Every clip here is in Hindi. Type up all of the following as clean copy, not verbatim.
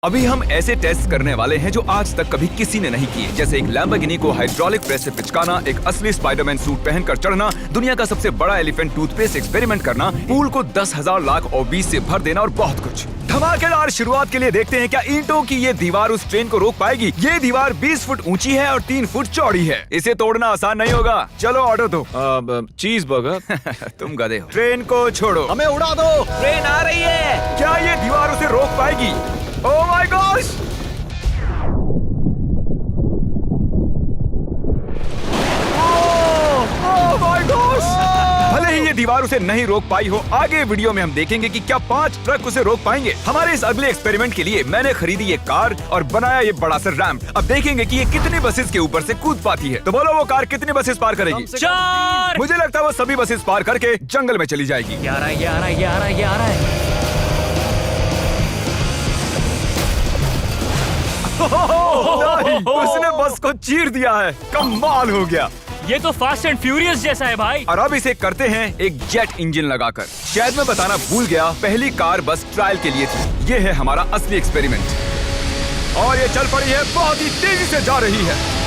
अभी हम ऐसे टेस्ट करने वाले हैं जो आज तक कभी किसी ने नहीं किए, जैसे एक लैम्बोर्गिनी को हाइड्रोलिक प्रेस से पिचकाना, एक असली स्पाइडरमैन सूट पहनकर चढ़ना, दुनिया का सबसे बड़ा एलिफेंट टूथपेस्ट एक्सपेरिमेंट करना, पूल को 10,000 लाख ओबीज से भर देना और बहुत कुछ। धमाकेदार शुरुआत के लिए देखते हैं क्या ईंटों की ये दीवार उस ट्रेन को रोक पाएगी। ये दीवार 20 फुट ऊंची है और 3 फुट चौड़ी है। इसे तोड़ना आसान नहीं होगा। चलो ऑर्डर दो। चीज बर्गर। तुम गधे हो। ट्रेन को छोड़ो, हमें उड़ा दो। ट्रेन आ रही है। क्या ये दीवार उसे रोक पाएगी? ओह my gosh! Oh my gosh! भले ही ये दीवार उसे नहीं रोक पाई हो, आगे वीडियो में हम देखेंगे कि क्या 5 ट्रक उसे रोक पाएंगे। हमारे इस अगले एक्सपेरिमेंट के लिए मैंने खरीदी ये कार और बनाया ये बड़ा सा रैंप। अब देखेंगे कि ये कितनी बसेस के ऊपर से कूद पाती है। तो बोलो वो कार कितनी बसेस पार करेगी? 4। मुझे लगता है वो सभी बसेस पार करके जंगल में चली जाएगी। 11। नहीं, उसने बस को चीर दिया है। कमाल हो गया। ये तो फास्ट एंड फ्यूरियस जैसा है भाई। और अब इसे करते हैं एक जेट इंजन लगाकर। शायद मैं बताना भूल गया, पहली कार बस ट्रायल के लिए थी। ये है हमारा असली एक्सपेरिमेंट और ये चल पड़ी है, बहुत ही तेजी से जा रही है।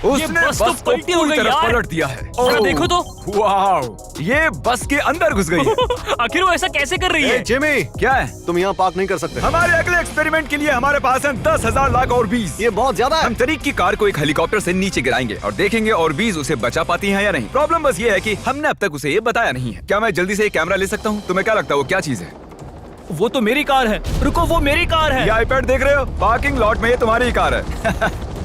उसने बस तो बस को पलटी हो पूरी गई तरह यार। पलट दिया है। जरा देखो तो। वाह, ये बस के अंदर घुस गई है। आखिर वो ऐसा कैसे कर रही है? जिमी, क्या है? तुम यहाँ पार्क नहीं कर सकते। हमारे अगले एक्सपेरिमेंट के लिए हमारे पास है 10,000 लाख और 20। ये बहुत ज्यादा है। हम तरीक की कार को एक हेलीकॉप्टर से नीचे गिराएंगे और देखेंगे और 20 उसे बचा पाती हैं या नहीं। प्रॉब्लम बस ये है कि हमने अब तक उसे ये बताया नहीं है। क्या मैं जल्दी से कैमरा ले सकता हूँ? तुम्हें क्या लगता है वो क्या चीज है? वो तो मेरी कार है। रुको, वो मेरी कार है। ये आईपैड देख रहे हो? पार्किंग लॉट में ये तुम्हारी कार है।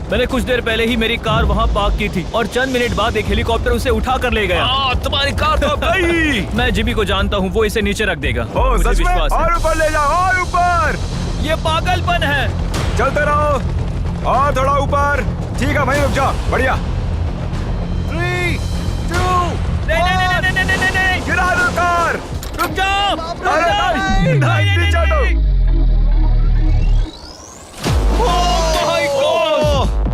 मैंने कुछ देर पहले ही मेरी कार वहाँ पार्क की थी और चंद मिनट बाद एक हेलीकॉप्टर उसे उठा कर ले गया। तुम्हारी कार तो गई। मैं जिमी को जानता हूँ, वो इसे नीचे रख देगा। ओ, मुझे सच में? विश्वास है। और ऊपर ले जाओ, और ऊपर। ये पागलपन है। चलते रहो और थोड़ा ऊपर। ठीक है भाई, रुक जाओ। बढ़िया। 3, 2, नहीं, गिरा दो कार। रुक जाओ, रुक अरे जाओ। नहीं, नहीं, पीछे हटो।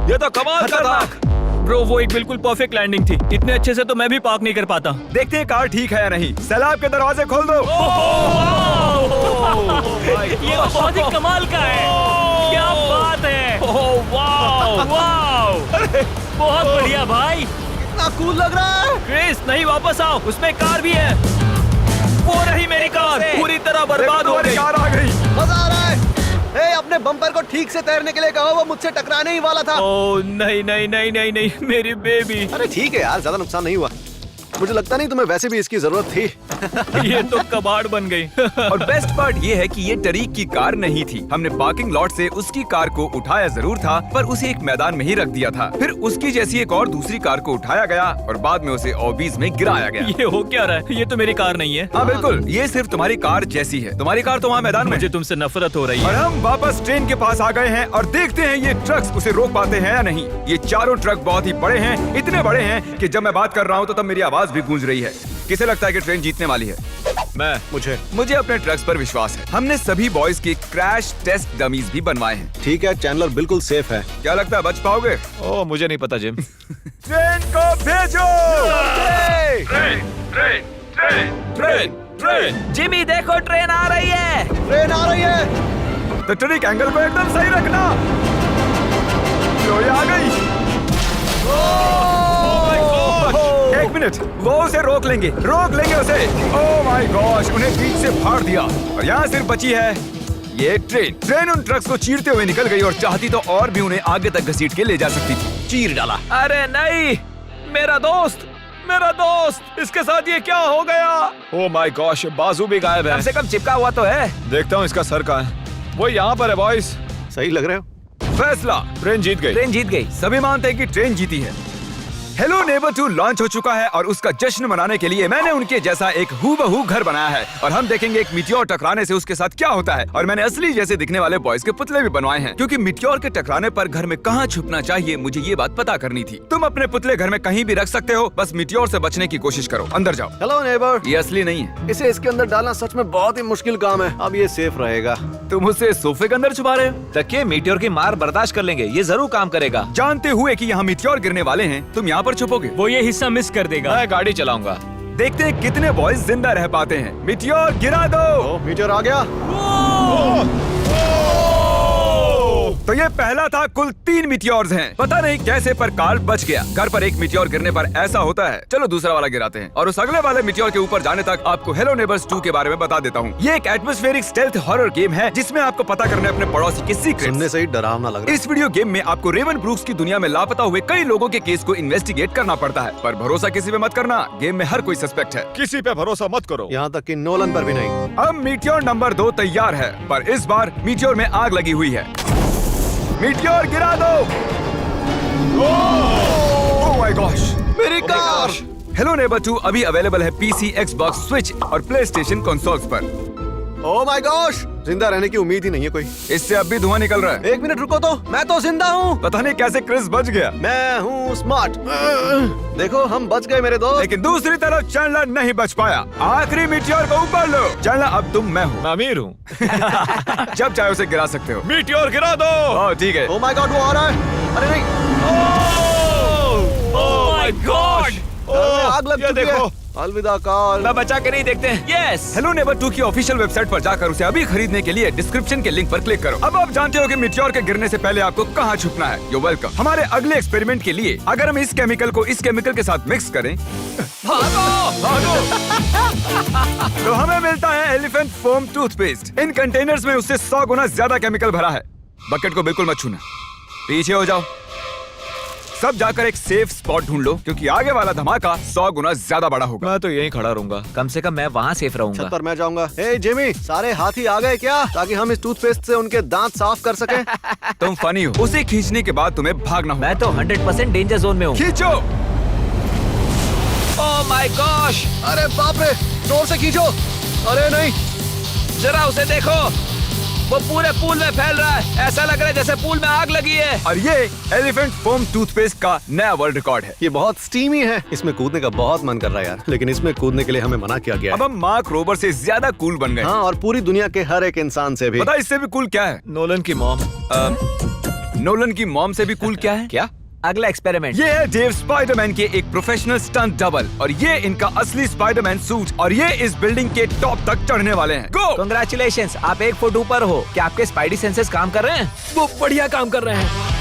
ये तो कमाल का था। ब्रो, वो एक बिल्कुल परफेक्ट लैंडिंग थी। इतने अच्छे से तो मैं भी पार्क नहीं कर पाता। देखते हैं कार ठीक है या नहीं। सैलाब के दरवाजे खोल दो। ये तो बहुत ही कमाल का है। क्या बात है। वाओ, बहुत बढ़िया भाई। इतना कूल लग रहा है। क्रिस, नहीं, वापस आओ, उसमें कार भी है। वो रही मेरी कार, पूरी तरह बर्बाद हो गई। कार आ गई। मजा आ रहा है। ए, अपने बम्पर को ठीक से तैरने के लिए कहो, वो मुझसे टकराने ही वाला था। ओह नहीं नहीं नहीं नहीं नहीं, मेरी बेबी। अरे ठीक है यार, ज्यादा नुकसान नहीं हुआ। मुझे लगता नहीं तुम्हें वैसे भी इसकी जरूरत थी। ये तो कबाड़ बन गई। और बेस्ट पार्ट ये है कि ये टरीक की कार नहीं थी। हमने पार्किंग लॉट से उसकी कार को उठाया जरूर था, पर उसे एक मैदान में ही रख दिया था। फिर उसकी जैसी एक और दूसरी कार को उठाया गया और बाद में उसे ओबीज में गिराया गया। ये हो क्या रहा है? ये तो मेरी कार नहीं है। हाँ बिल्कुल, ये सिर्फ तुम्हारी कार जैसी है। तुम्हारी कार तो वहाँ मैदान में। मुझे तुमसे नफरत हो रही और है। हम वापस ट्रेन के पास आ गए हैं और देखते हैं ये ट्रक्स उसे रोक पाते हैं या नहीं। ये चारों ट्रक बहुत ही बड़े हैं, इतने बड़े हैं कि जब मैं बात कर रहा हूँ तो तब मेरी आवाज भी गूंज रही है। किसे लगता है कि ट्रेन जीतने वाली है? मुझे अपने ट्रक्स पर विश्वास है। हमने सभी बॉयज के क्रैश टेस्ट डमीज भी बनवाए हैं। ठीक है, चैंडलर बिल्कुल सेफ है। क्या लगता है बच पाओगे? ओह, मुझे नहीं पता जिम। ट्रेन को भेजो। ट्रेन। जिमी देखो, ट्रेन आ रही है। ट्रेन आ रही है। तो ट्रिक एंगल को एकदम सही रखना। लो, ये आ गई। एक मिनट, वो उसे रोक लेंगे उसे। ओह माय गॉश, उन्हें बीच से फाड़ दिया और यहाँ सिर्फ बची है ये ट्रेन उन ट्रक्स को चीरते हुए निकल गई और चाहती तो और भी उन्हें आगे तक घसीट के ले जा सकती थी। चीर डाला। अरे नहीं, मेरा दोस्त, इसके साथ ये क्या हो गया? ओह माय गॉश, बाजू भी गायब है। कम से कम चिपका हुआ तो है। देखता हूँ इसका सर कहाँ है। वो यहाँ पर है बॉयज। सही लग रहे हो। फैसला, ट्रेन जीत गई। सभी मानते हैं कि ट्रेन जीती है। हेलो नेबर 2 लॉन्च हो चुका है और उसका जश्न मनाने के लिए मैंने उनके जैसा एक हूबहू घर बनाया है और हम देखेंगे एक मिट्योर टकराने से उसके साथ क्या होता है। और मैंने असली जैसे दिखने वाले बॉयज के पुतले भी बनवाए हैं, क्योंकि मिट्योर के टकराने पर घर में कहाँ छुपना चाहिए मुझे ये बात पता करनी थी। तुम अपने पुतले घर में कहीं भी रख सकते हो, बस मिट्योर से बचने की कोशिश करो। अंदर जाओ। Hello neighbour. ये असली नहीं है। इसे इसके अंदर डालना सच में बहुत ही मुश्किल काम है। अब ये सेफ रहेगा। तुम उसे सोफे के अंदर छुपा रहे हो? तकिए मीटियोर की मार बर्दाश्त कर लेंगे, ये जरूर काम करेगा। जानते हुए कि यहाँ मिट्योर गिरने वाले हैं, तुम यहाँ पर छुपोगे? वो ये हिस्सा मिस कर देगा। मैं गाड़ी चलाऊंगा। देखते हैं कितने बॉयज जिंदा रह पाते हैं। मिटियोर गिरा दो। ओ, मीटियोर आ गया। तो ये पहला था, कुल 3 मिटियोर्स हैं। पता नहीं कैसे पर कार्ल बच गया। घर पर एक मिटियोर गिरने पर ऐसा होता है। चलो दूसरा वाला गिराते हैं और उस अगले वाले मिटियोर के ऊपर जाने तक आपको हेलो नेबर्स 2 के बारे में बता देता हूँ। ये एक एटमॉस्फेरिक स्टेल्थ हॉरर गेम है जिसमें आपको पता करना है अपने पड़ोसी के सीक्रेट्स। सुनने से ही डरावना लग रहा है। इस वीडियो गेम में आपको रेवन ब्रूक्स की दुनिया में लापता हुए कई लोगों के केस को इन्वेस्टिगेट करना पड़ता है, पर भरोसा किसी पे मत करना। गेम में हर कोई सस्पेक्ट है। किसी पे भरोसा मत करो। यहाँ तक कि नोलन पर भी नहीं। अब मीटियोर नंबर 2 तैयार है, पर इस बार मीटियोर में आग लगी हुई है। मीटियोर गिरा दो। ओह माय गॉश, मेरी कार। हेलो नेबर 2 अभी अवेलेबल है पीसी, एक्सबॉक्स, स्विच और प्ले स्टेशन कंसोल्स पर। ओह माय गॉश, जिंदा रहने की उम्मीद ही नहीं है कोई। इससे अब भी धुआं निकल रहा है। 1 मिनट रुको तो, मैं तो जिंदा हूँ। पता नहीं कैसे क्रिस बच गया, मैं हूँ स्मार्ट। देखो हम बच गए मेरे दोस्त। लेकिन दूसरी तरफ चैंडलर नहीं बच पाया। आखिरी मीटियोर को ऊपर लो। चैंडलर अब तुम मैं हूँ। मैं अमीर हूँ। जब चाहे उसे गिरा सकते हो। मीटियोर गिरा दो। ओह ठीक है। ओह माय गॉड, वो आ रहा है। अरे नहीं, ओह माय गॉड। आग लग ये चुकी देखो। है। अलविदा कार्ल। मैं बचा के नहीं देखते हैं। यस। हेलो नेबर 2 की ऑफिशियल वेबसाइट पर जाकर उसे अभी खरीदने के लिए डिस्क्रिप्शन के लिंक पर क्लिक करो। अब आप जानते हो कि मीटियोर के गिरने से पहले आपको कहाँ छुपना है। You welcome. हमारे अगले एक्सपेरिमेंट के लिए अगर हम इस केमिकल को इस केमिकल के साथ मिक्स करें तो हमें मिलता है एलिफेंट फोम टूथपेस्ट। इन कंटेनर्स में उससे 100 गुना ज्यादा केमिकल भरा है। बकेट को बिल्कुल मत छूना, पीछे हो जाओ। सब जाकर एक सेफ स्पॉट ढूंढ लो, क्योंकि आगे वाला धमाका 100 गुना ज्यादा बड़ा होगा। मैं तो यहीं खड़ा रहूंगा। कम से कम मैं वहाँ सेफ रहूंगा। छत पर मैं जाऊंगा। हे जिमी, सारे हाथी आ गए क्या, ताकि हम इस टूथपेस्ट से उनके दांत साफ कर सकें? तुम फनी हो। उसे खींचने के बाद तुम्हें भागना होगा। मैं तो 100% डेंजर जोन में हूँ। खींचो। ओह माय गॉश, अरे बाप रे, जोर से खींचो। अरे नहीं, जरा उसे देखो, वो पूरे पूल में फैल रहा है। ऐसा लग रहा है जैसे पूल में आग लगी है। और ये एलिफेंट फोम टूथपेस्ट का नया वर्ल्ड रिकॉर्ड है। ये बहुत स्टीमी है। इसमें कूदने का बहुत मन कर रहा है यार, लेकिन इसमें कूदने के लिए हमें मना किया गया अब है। हम मार्क रोबर से ज्यादा कूल बन गए। हाँ, और पूरी दुनिया के हर एक इंसान से भी। पता इससे भी कूल क्या है? नोलन की मॉम। नोलन की मॉम से भी कूल क्या है? क्या? अगला एक्सपेरिमेंट। ये है डेव स्पाइडरमैन के एक प्रोफेशनल स्टंट डबल, और ये इनका असली स्पाइडरमैन सूट, और ये इस बिल्डिंग के टॉप तक चढ़ने वाले हैं। गो! Congratulations, आप 1 फुट ऊपर हो। क्या आपके स्पाइडी सेंसेस काम कर रहे हैं? वो बढ़िया काम कर रहे हैं।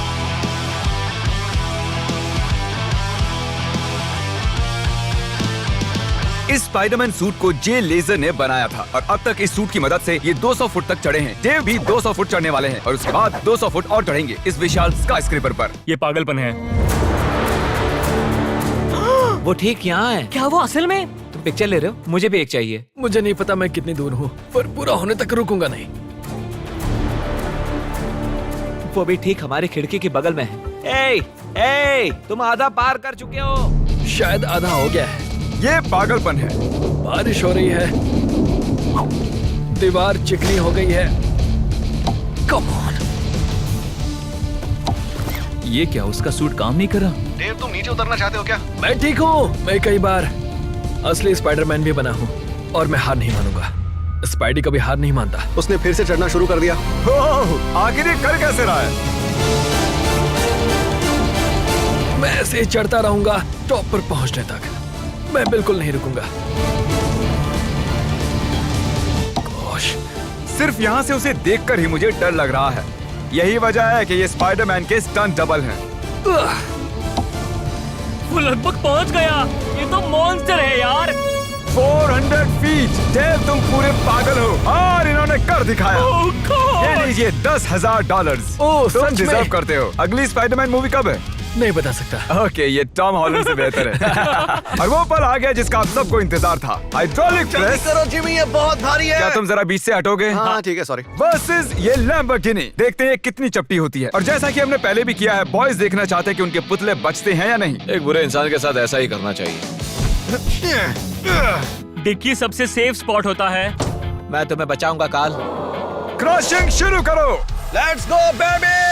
इस स्पाइडरमैन सूट को जे लेजर ने बनाया था, और अब तक इस सूट की मदद से ये 200 फुट तक चढ़े हैं। डेव भी 200 फुट चढ़ने वाले हैं, और उसके बाद 200 फुट और चढ़ेंगे इस विशाल स्काईस्क्रेपर पर। ये पागलपन है। वो ठीक यहाँ है। क्या वो असल में? तुम पिक्चर ले रहे हो? मुझे भी एक चाहिए। मुझे नहीं पता मैं कितनी दूर हूँ, पर पूरा होने तक रुकूंगा नहीं। वो भी ठीक हमारी खिड़की के बगल में है। ए, तुम आधा पार कर चुके हो। शायद आधा हो गया है। ये पागलपन है। बारिश हो रही है, दीवार चिकनी हो गई है। Come on. ये क्या, उसका सूट काम नहीं कर रहा? डेव, तुम नीचे उतरना चाहते हो क्या? मैं ठीक हूँ। मैं कई बार असली स्पाइडरमैन भी बना हूँ, और मैं हार नहीं मानूंगा। स्पाइडी कभी हार नहीं मानता। उसने फिर से चढ़ना शुरू कर दिया। ओह, आखिर ये कर कैसे रहा है? मैं ऐसे ही चढ़ता रहूंगा टॉप पर पहुंचने तक। मैं बिल्कुल नहीं रुकूंगा। गोश, सिर्फ यहाँ से उसे देखकर ही मुझे डर लग रहा है। यही वजह है कि ये स्पाइडरमैन के स्टंट डबल हैं। वो लगभग पहुंच गया। ये तो मॉन्स्टर है यार। 400 फीट। डेव, तुम पूरे पागल हो, और इन्होंने कर दिखाया। Oh God! ये लीजिए $10,000। ओह, तुम सच में? डिजर्व करते हो। अगली स्पाइडरमैन मूवी कब है? नहीं बता सकता। ओके, ये टॉम हॉलैंड से बेहतर है। और वो पल आ गया जिसका आप सबको इंतजार था। Hydraulic press. करो जिमी, ये बहुत भारी है। क्या तुम जरा बीच से हटोगे? हाँ ठीक है, सॉरी। वर्सेस ये लैम्बोर्गिनी। देखते हैं कितनी चपटी होती है। और जैसा कि हमने पहले भी किया है, बॉयज देखना चाहते हैं कि उनके पुतले बचते हैं या नहीं। एक बुरे इंसान के साथ ऐसा ही करना चाहिए। डिक्की सबसे सेफ स्पॉट होता है। मैं तुम्हें बचाऊंगा काल। क्रशिंग शुरू करो। Let's go baby.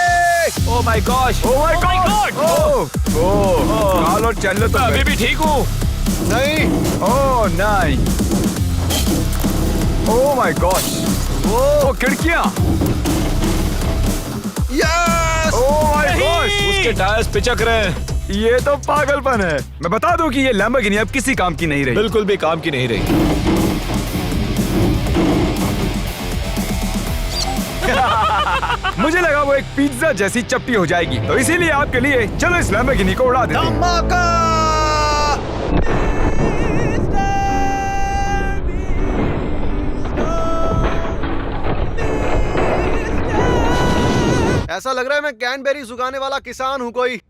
Oh my gosh, oh my god. Oh, काल और चैंडलर तो अभी भी ठीक हूँ। नहीं, ओह नहीं। ओह माय गॉश। ओह, खिड़कियां। यस। Oh my gosh. उसके टायर्स पिचक रहे हैं। ये तो पागलपन है। मैं बता दूं कि ये लैम्बोर्गिनी अब किसी काम की नहीं रही। बिल्कुल भी काम की नहीं रही। मुझे लगा वो एक पिज्जा जैसी चपटी हो जाएगी, तो इसीलिए आपके लिए चलो इस लैम्बोर्गिनी को उड़ा देते हैं। धमाका! ऐसा लग रहा है मैं कैनबेरी उगाने वाला किसान हूँ कोई।